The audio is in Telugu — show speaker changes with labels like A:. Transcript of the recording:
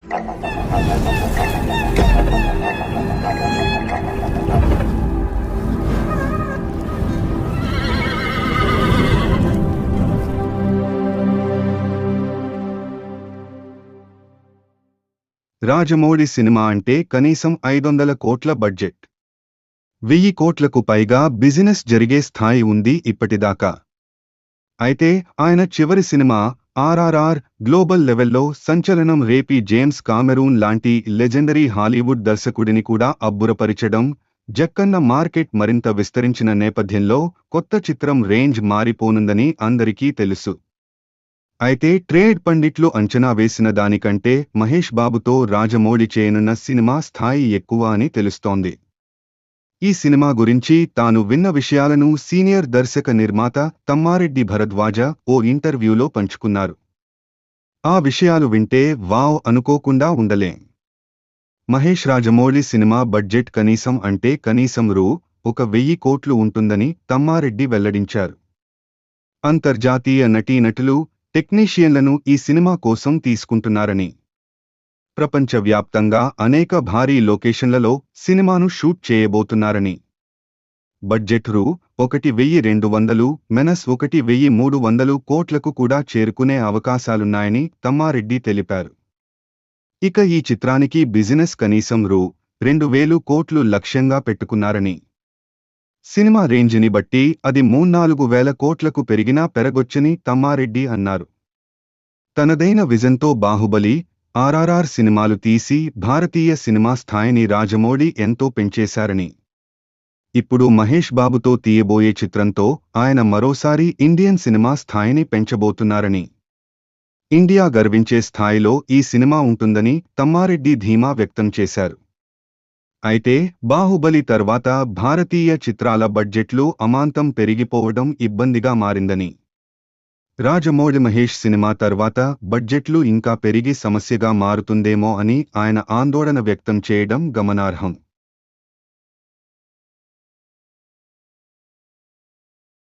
A: రాజమౌళి సినిమా అంటే కనీసం 500 కోట్ల బడ్జెట్. 1000 కోట్లకు పైగా బిజినెస్ జరిగే స్థాయి ఉంది ఇప్పటిదాకా. అయితే ఆయన చివరి సినిమా ఆర్ఆర్ఆర్ గ్లోబల్ లెవెల్లో సంచలనం రేపి జేమ్స్ కామెరూన్ లాంటి లెజెండరీ హాలీవుడ్ దర్శకుడిని కూడా అబ్బురపరిచడం. జక్కన్న మార్కెట్ మరింత విస్తరించిన నేపథ్యంలో కొత్త చిత్రం రేంజ్ మారిపోనుందని అందరికీ తెలుసు. అయితే ట్రేడ్ పండిట్లు అంచనా వేసిన దానికంటే మహేష్ బాబుతో రాజమౌళి చేయనున్న సినిమా స్థాయి ఎక్కువ అని తెలుస్తోంది. ఈ సినిమా గురించి తాను విన్న విషయాలను సీనియర్ దర్శక నిర్మాత తమ్మారెడ్డి భరద్వాజ ఓ ఇంటర్వ్యూలో పంచుకున్నారు. ఆ విషయాలు వింటే వావ్ అనుకోకుండా ఉండలేం. మహేష్ రాజమౌళి సినిమా బడ్జెట్ కనీసం రూ. 1000 కోట్లు ఉంటుందని తమ్మారెడ్డి వెల్లడించారు. అంతర్జాతీయ నటీనటులు, టెక్నీషియన్లను ఈ సినిమా కోసం తీసుకుంటున్నారని, ప్రపంచవ్యాప్తంగా అనేక భారీ లొకేషన్లలో సినిమాను షూట్ చేయబోతున్నారని, బడ్జెట్ రూ. 1200-1300 కోట్లకు కూడా చేరుకునే అవకాశాలున్నాయని తమ్మారెడ్డి తెలిపారు. ఇక ఈ చిత్రానికి బిజినెస్ కనీసం రూ. 2000 కోట్లు లక్ష్యంగా పెట్టుకున్నారని, సినిమా రేంజిని బట్టి అది 3-4 వేల కోట్లకు పెరిగినా పెరగొచ్చని తమ్మారెడ్డి అన్నారు. తనదైన విజన్తో బాహుబలి, ఆర్ఆర్ఆర్ సినిమాలు తీసి భారతీయ సినిమా స్థాయిని రాజమౌళి ఎంతో పెంచేశారని, ఇప్పుడు మహేష్ బాబుతో తీయబోయే చిత్రంతో ఆయన మరోసారి ఇండియన్ సినిమా స్థాయిని పెంచబోతున్నారని, ఇండియా గర్వించే స్థాయిలో ఈ సినిమా ఉంటుందని తమ్మారెడ్డి ధీమా వ్యక్తం చేశారు. అయితే బాహుబలి తర్వాత భారతీయ చిత్రాల బడ్జెట్లు అమాంతం పెరిగిపోవడం ఇబ్బందిగా మారిందని, రాజమౌళి మహేష్ సినిమా తర్వాత బడ్జెట్లు ఇంకా పెరిగి సమస్యగా మారుతుందేమో అని ఆయన ఆందోళన వ్యక్తం చేయడం గమనార్హం.